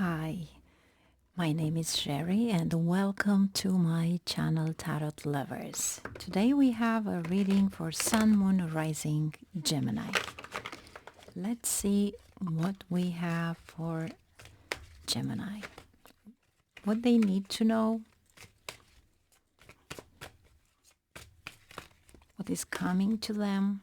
Hi, my name is Sherry and welcome to my channel Tarot Lovers. Today we have a reading for Sun, Moon, Rising, Gemini. Let's see what we have for Gemini. What they need to know. What is coming to them.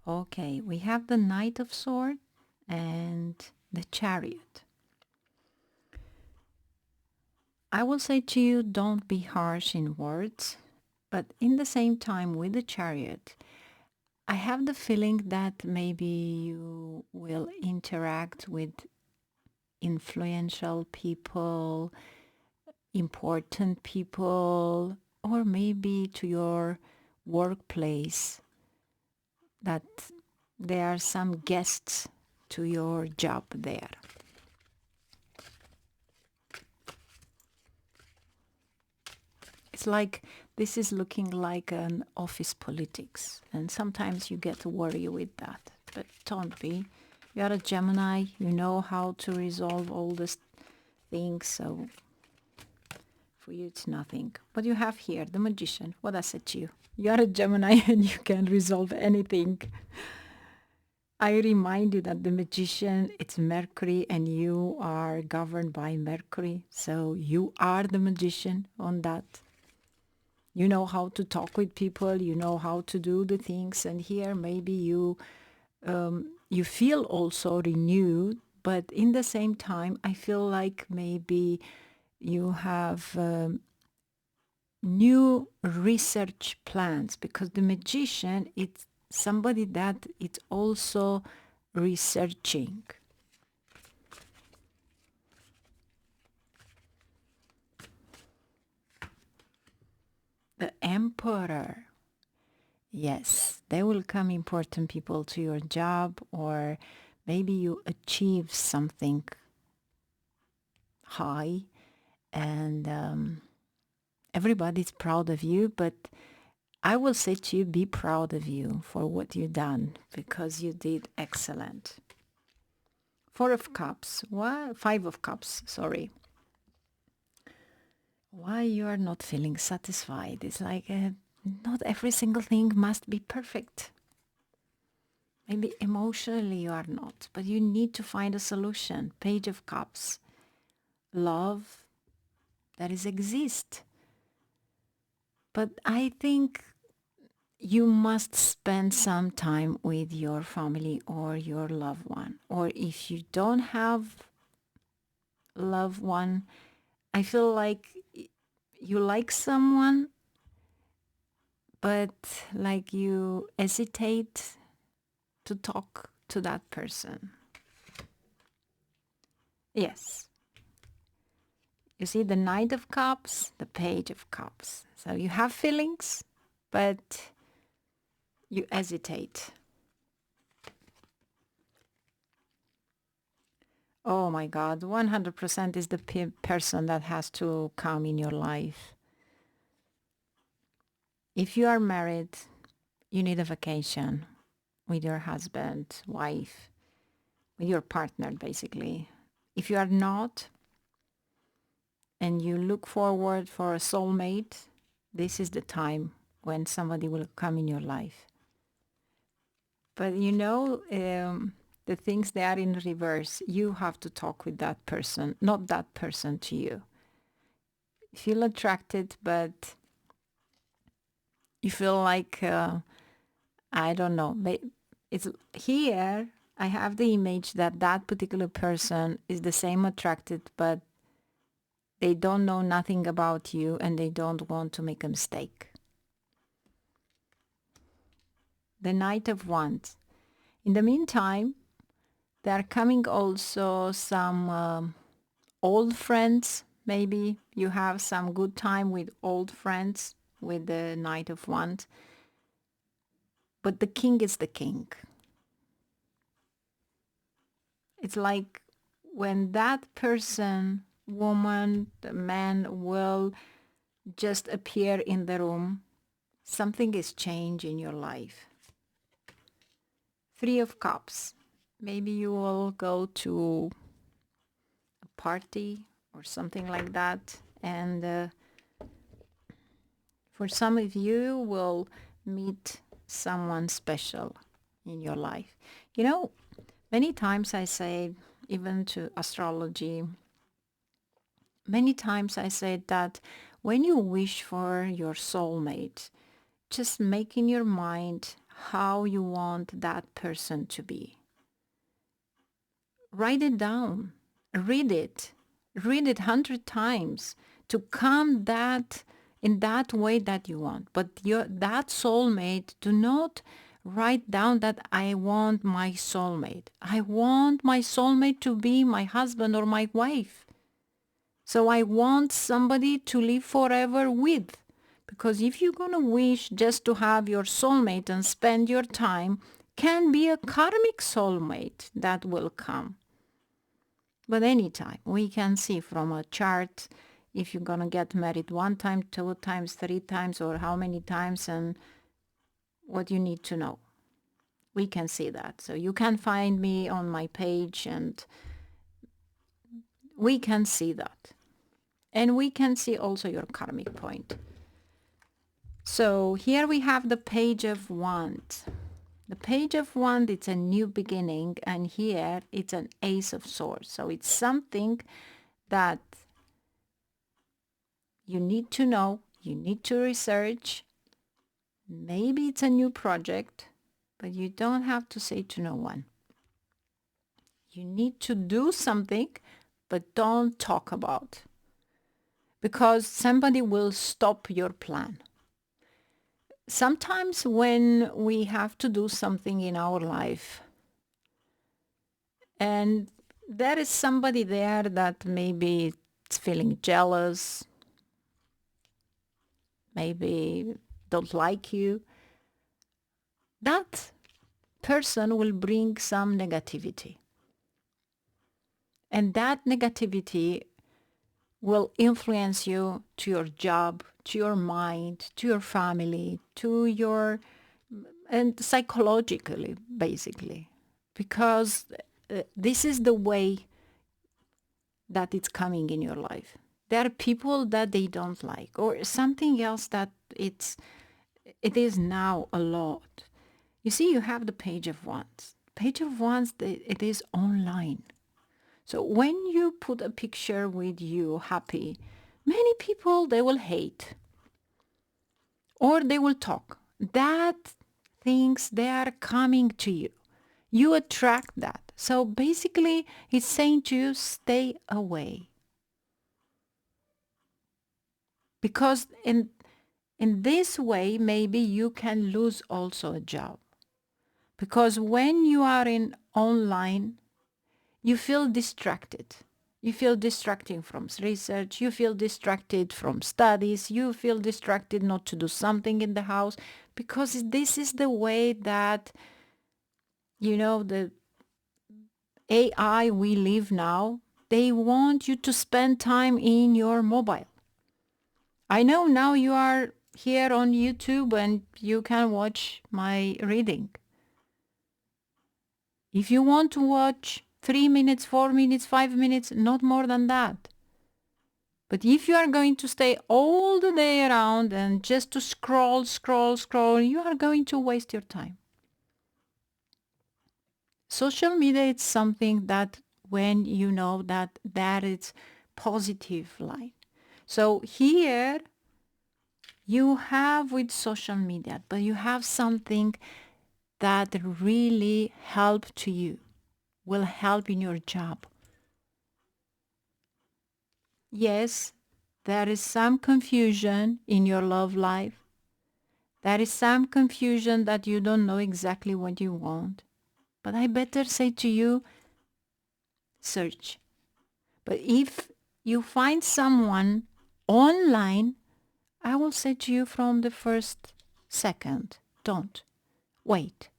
Okay, we have the Knight of Swords and the Chariot. I will say to you, don't be harsh in words, but in the same time with the Chariot, I have the feeling that maybe you will interact with influential people, important people, or maybe to your workplace, that there are some guests to your job there. It's like this is looking like an office politics, and sometimes you get to worry with that, but don't be. You're a Gemini, you know how to resolve all these things, so for you it's nothing. What you have here, the Magician, what I said to you. You're a Gemini and you can resolve anything. I remind you that the Magician, it's Mercury and you are governed by Mercury, so you are the Magician on that. You know how to talk with people, you know how to do the things, and here maybe you feel also renewed, but in the same time, I feel like maybe you have new research plans, because the Magician, it's somebody that it's also researching. The Emperor. Yes, there will come important people to your job, or maybe you achieve something high and everybody's proud of you, but I will say to you, be proud of you for what you've done, because you did excellent. Four of Cups. Why? Five of Cups, sorry. Why you are not feeling satisfied? It's like not every single thing must be perfect. Maybe emotionally you are not, but you need to find a solution. Page of Cups. Love that is exist. But I think you must spend some time with your family or your loved one. Or if you don't have loved one, I feel like you like someone, but like you hesitate to talk to that person. Yes. You see the Knight of Cups, the Page of Cups. So you have feelings, but you hesitate. Oh my God, 100% is the person that has to come in your life. If you are married, you need a vacation with your husband, wife, with your partner, basically. If you are not, and you look forward for a soulmate, this is the time when somebody will come in your life. But you know, the things they are in reverse. You have to talk with that person, not that person to you. You feel attracted, but you feel like, I don't know. It's here. I have the image that that particular person is the same attracted, but they don't know nothing about you and they don't want to make a mistake. The Knight of Wands. In the meantime, there are coming also some old friends. Maybe you have some good time with old friends with the Knight of Wands. But the king is the king. It's like when that person, woman, the man will just appear in the room, something is changed in your life. Three of Cups. Maybe you will go to a party or something like that. And for some of you, will meet someone special in your life. You know, many times I say, even to astrology, many times I say that when you wish for your soulmate, just make in your mind how you want that person to be. Write it down, read it, read it 100 times to come that in that way that you want. But that soulmate, do not write down that I want my soulmate. I want my soulmate to be my husband or my wife. So I want somebody to live forever with. Because if you're going to wish just to have your soulmate and spend your time, can be a karmic soulmate that will come. But anytime, we can see from a chart if you're going to get married one time, two times, three times, or how many times, and what you need to know. We can see that. So you can find me on my page and we can see that. And we can see also your karmic point. So here we have the Page of Wands. The Page of Wands, it's a new beginning, and here it's an Ace of Swords. So it's something that you need to know, you need to research. Maybe it's a new project, but you don't have to say to no one. You need to do something, but don't talk about, because somebody will stop your plan. Sometimes when we have to do something in our life and there is somebody there that maybe it's feeling jealous, maybe don't like you, that person will bring some negativity. And that negativity will influence you to your job, to your mind, to your family, to your, and psychologically, basically, because this is the way that it's coming in your life. There are people that they don't like, or something else that it is now a lot. You see, you have the Page of Wands. Page of Wands, it is online. So when you put a picture with you happy, many people, they will hate or they will talk. That things, they are coming to you. You attract that. So basically, it's saying to you, stay away. Because in this way, maybe you can lose also a job. Because when you are in online, you feel distracted. You feel distracted from research. You feel distracted from studies. You feel distracted not to do something in the house, because this is the way that, the AI we live now, they want you to spend time in your mobile. I know now you are here on YouTube and you can watch my reading. If you want to watch 3 minutes, 4 minutes, 5 minutes, not more than that. But if you are going to stay all the day around and just to scroll, you are going to waste your time. Social media is something that when you know that it's positive line. So here you have with social media, but you have something that really help to you, will help in your job. Yes, there is some confusion in your love life. There is some confusion that you don't know exactly what you want. But I better say to you, search. But if you find someone online, I will say to you from the first second, don't wait.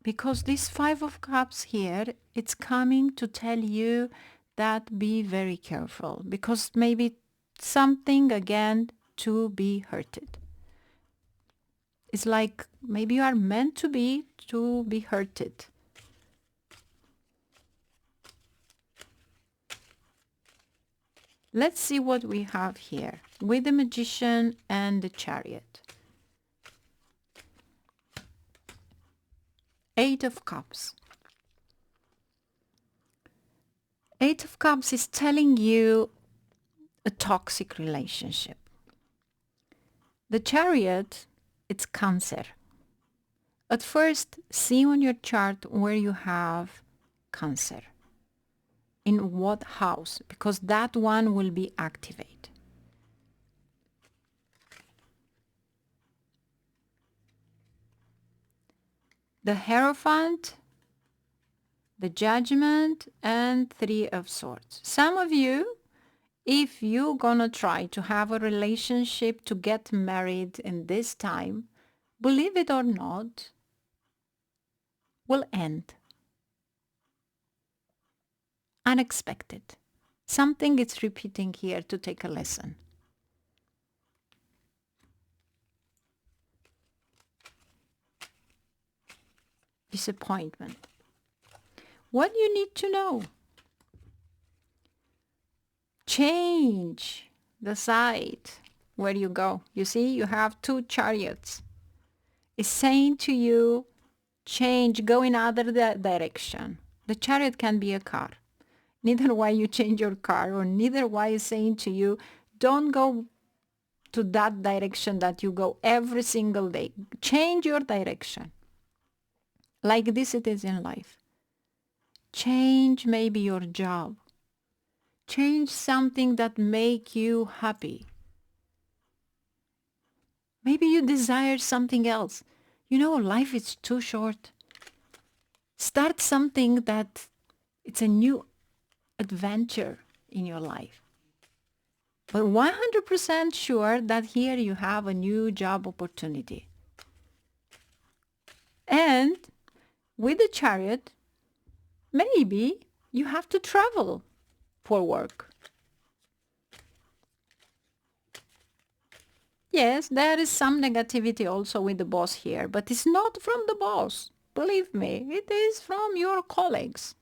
Because this Five of Cups here, it's coming to tell you that be very careful, because maybe something again to be hurted. It's like maybe you are meant to be hurted. Let's see what we have here with the Magician and the Chariot. Eight of Cups. Eight of Cups is telling you a toxic relationship. The Chariot, it's Cancer. At first, see on your chart where you have Cancer. In what house, because that one will be activated. The Hierophant, the Judgment, and Three of Swords. Some of you, if you're gonna try to have a relationship to get married in this time, believe it or not, will end. Unexpected. Something is repeating here to take a lesson. Disappointment. What you need to know? Change the side where you go. You see, you have two chariots. It's saying to you, change, go in other direction. The chariot can be a car. Neither why you change your car, or neither why is saying to you, don't go to that direction that you go every single day. Change your direction. Like this it is in life. Change maybe your job. Change something that make you happy. Maybe you desire something else. You know, life is too short. Start something that it's a new adventure in your life. But 100% sure that here you have a new job opportunity. And with the Chariot, maybe you have to travel for work. Yes, there is some negativity also with the boss here, but it's not from the boss. Believe me, it is from your colleagues.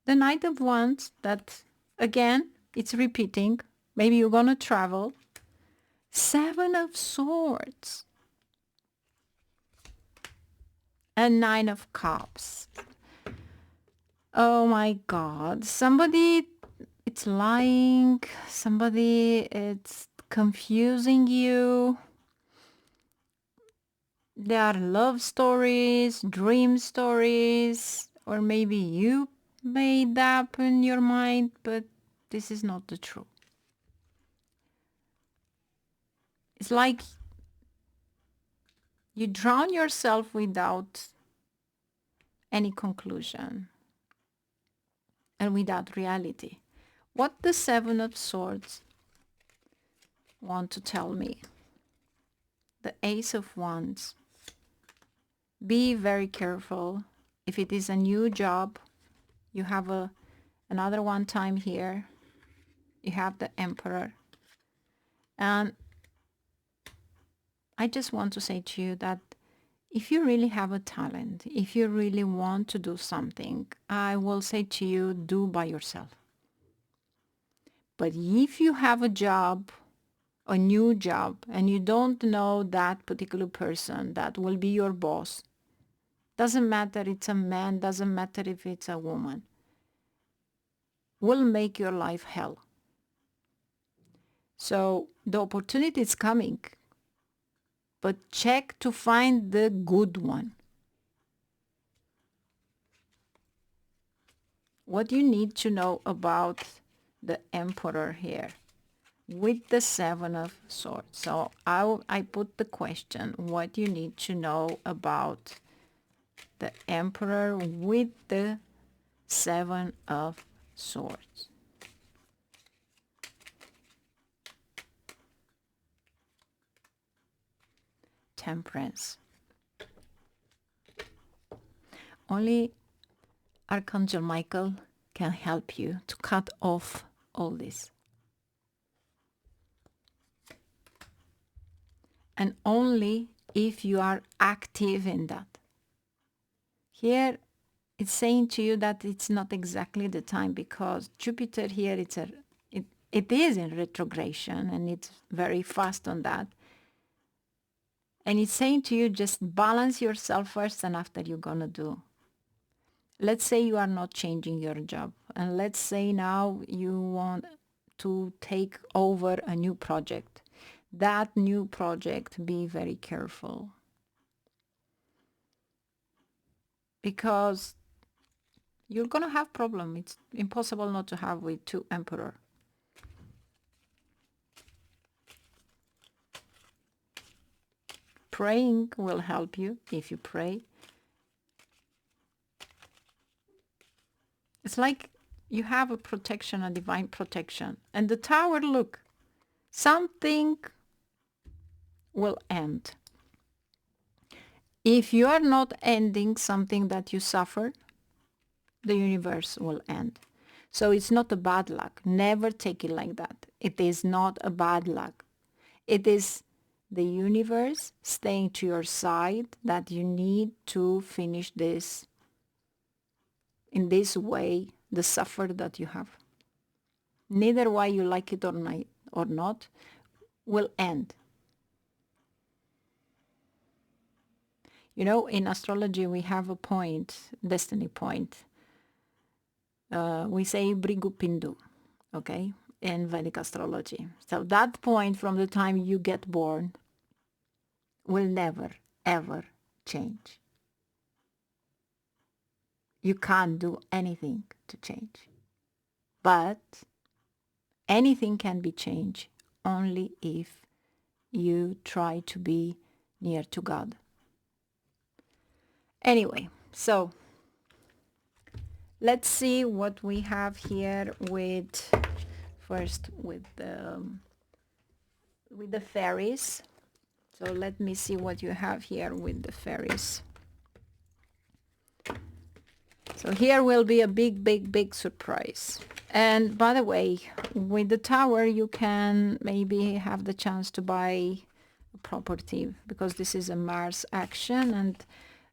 The Knight of Wands, that again, it's repeating. Maybe you're going to travel. Seven of Swords. And Nine of Cups. Oh my God. Somebody, it's lying. Somebody, it's confusing you. There are love stories, dream stories, or maybe you made up in your mind, but this is not the truth. It's like you drown yourself without any conclusion and without reality. What the Seven of Swords want to tell me? The Ace of Wands. Be very careful. If it is a new job, you have another one time here. You have the Emperor. And I just want to say to you that if you really have a talent, if you really want to do something, I will say to you, do by yourself. But if you have a job, a new job, and you don't know that particular person that will be your boss, doesn't matter it's a man, doesn't matter if it's a woman, will make your life hell. So the opportunity is coming, but check to find the good one. What you need to know about the Emperor here with the Seven of Swords. So I put the question, what you need to know about the Emperor with the Seven of Swords. Temperance. Only Archangel Michael can help you to cut off all this. and only if you are active in that. Here, it's saying to you that it's not exactly the time, because Jupiter here, it is in retrogression and it's very fast on that. And it's saying to you, just balance yourself first, and after you're going to do. Let's say you are not changing your job, and let's say now you want to take over a new project. That new project, be very careful, because you're going to have problem. It's impossible not to have with two emperor. Praying will help you if you pray. It's like you have a protection, a divine protection. And the Tower, look, something will end. If you are not ending something that you suffer, the universe will end. So it's not a bad luck. Never take it like that. It is not a bad luck. It is the universe staying to your side, that you need to finish this in this way, the suffer that you have. Neither why you like it or not will end. You know, in astrology, we have a point, destiny point. We say Brigu Pindu, okay, in Vedic astrology. So that point from the time you get born will never, ever change. You can't do anything to change. But anything can be changed only if you try to be near to God. Anyway, so let's see what we have here with, first with the fairies. So let me see what you have here with the fairies. So here will be a big, big, big surprise. And by the way, with the Tower, you can maybe have the chance to buy a property, because this is a Mars action, and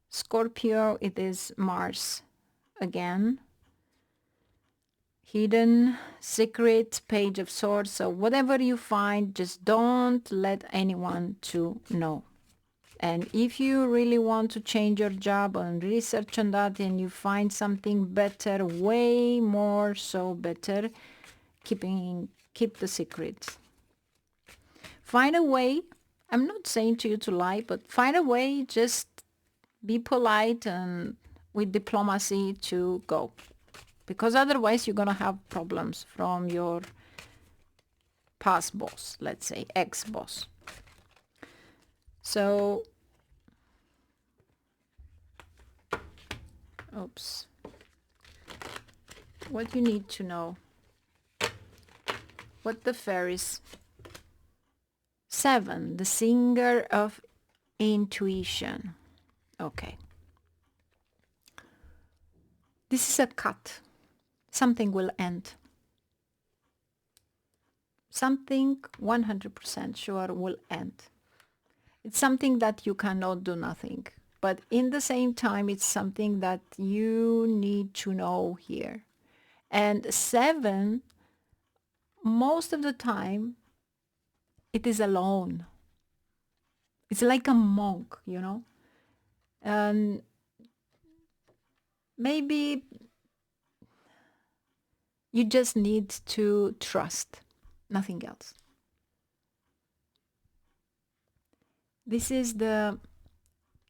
Scorpio, it is Mars again. Hidden, secret, Page of Swords. So whatever you find, just don't let anyone to know. And if you really want to change your job and research on that, and you find something better, way more so better, keep the secret. Find a way. I'm not saying to you to lie, but find a way, just be polite and with diplomacy to go. Because otherwise you're going to have problems from your past boss, let's say, ex-boss. So, oops. What you need to know. What the fairies. 7, the singer of intuition. Okay. This is a cut. Something will end. Something 100% sure will end. It's something that you cannot do nothing. But in the same time, it's something that you need to know here. And 7, most of the time, it is alone. It's like a monk, you know. And maybe you just need to trust, nothing else. This is the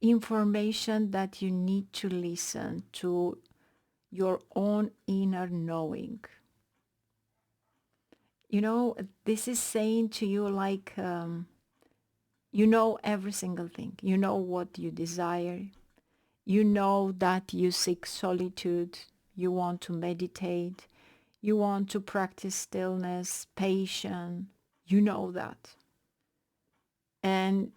information that you need to listen to, your own inner knowing. You know, this is saying to you like, you know every single thing. You know what you desire. You know that you seek solitude. You want to meditate. You want to practice stillness, patience. You know that. And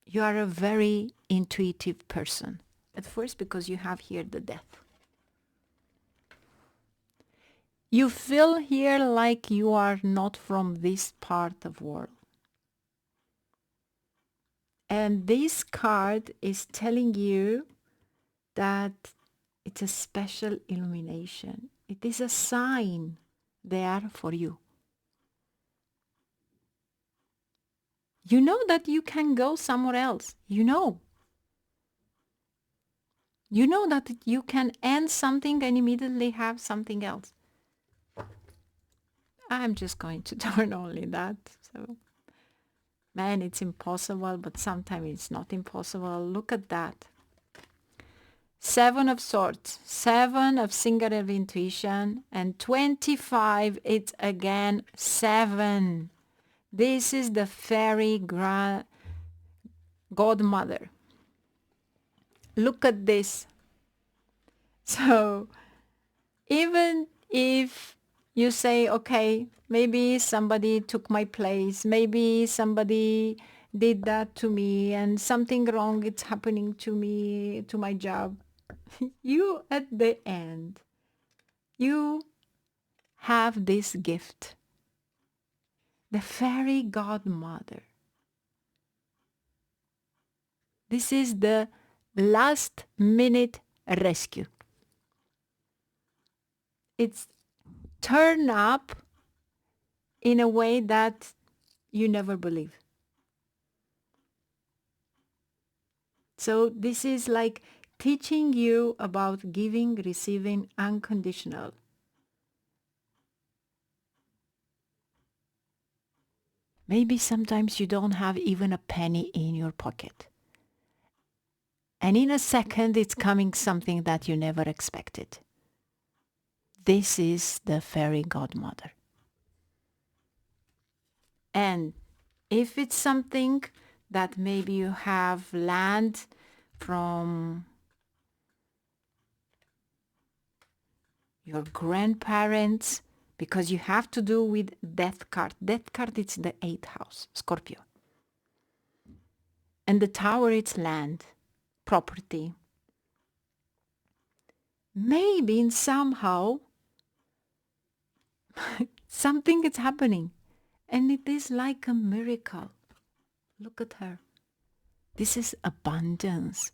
you are a very intuitive person. At first, because you have here the death. You feel here like you are not from this part of world. And this card is telling you that it's a special illumination. It is a sign there for you. You know that you can go somewhere else. You know. You know that you can end something and immediately have something else. I'm just going to turn only that. So, man, it's impossible, but sometimes it's not impossible. Look at that. 7 of Swords, 7 of Singer of Intuition, and 25, it's again 7. This is the fairy godmother. Look at this. So even if you say, okay, maybe somebody took my place, maybe somebody did that to me and something wrong is happening to me, to my job, you at the end, you have this gift, the fairy godmother. This is the last minute rescue. It's turn up in a way that you never believe. So this is like teaching you about giving, receiving, unconditional. Maybe sometimes you don't have even a penny in your pocket. And in a second, it's coming something that you never expected. This is the fairy godmother. And if it's something that maybe you have learned from your grandparents, because you have to do with death card. Death card, it's the 8th house, Scorpio. And the tower, it's land, property. Maybe in somehow something is happening. And it is like a miracle. Look at her. This is abundance.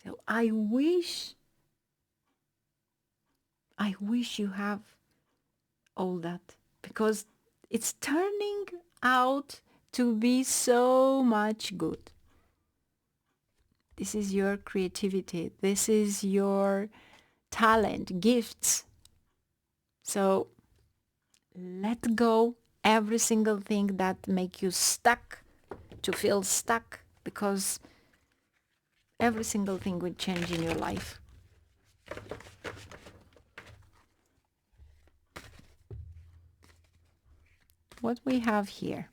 So I wish you have all that, because it's turning out to be so much good. This is your creativity. This is your talent, gifts. So let go every single thing that make you stuck, to feel stuck, because every single thing will change in your life. What we have here,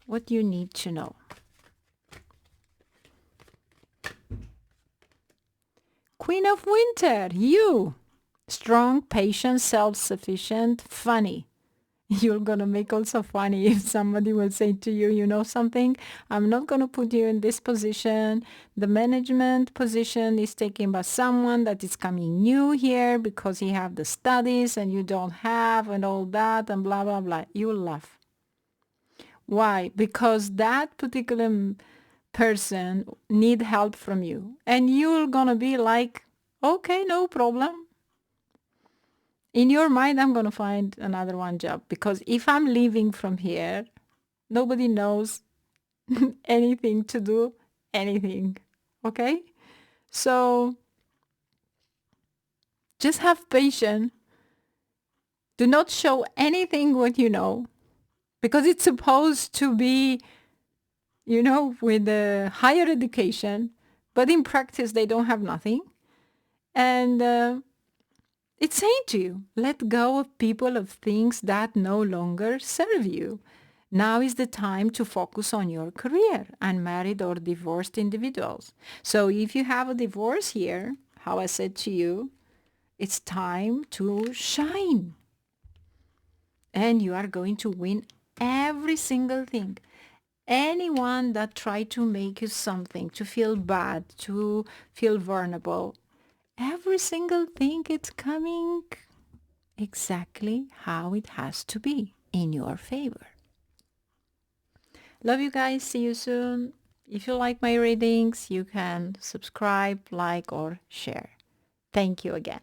what you need to know. Queen of Winter, you. Strong, patient, self-sufficient, funny. You're going to make also funny if somebody will say to you, you know something, I'm not going to put you in this position. The management position is taken by someone that is coming new here because he have the studies and you don't have and all that and blah, blah, blah. You will laugh. Why? Because that particular person need help from you. And you're going to be like, okay, no problem. In your mind, I'm going to find another one job, because if I'm leaving from here, nobody knows anything to do, anything. Okay? So just have patience. Do not show anything what you know, because it's supposed to be, you know, with a higher education, but in practice, they don't have nothing. And it's saying to you, let go of people, of things that no longer serve you. Now is the time to focus on your career, unmarried or divorced individuals. So if you have a divorce here, how I said to you, it's time to shine. And you are going to win every single thing. Anyone that tried to make you something, to feel bad, to feel vulnerable, every single thing, it's coming exactly how it has to be, in your favor. Love you guys. See you soon. If you like my readings, you can subscribe, like, or share. Thank you again.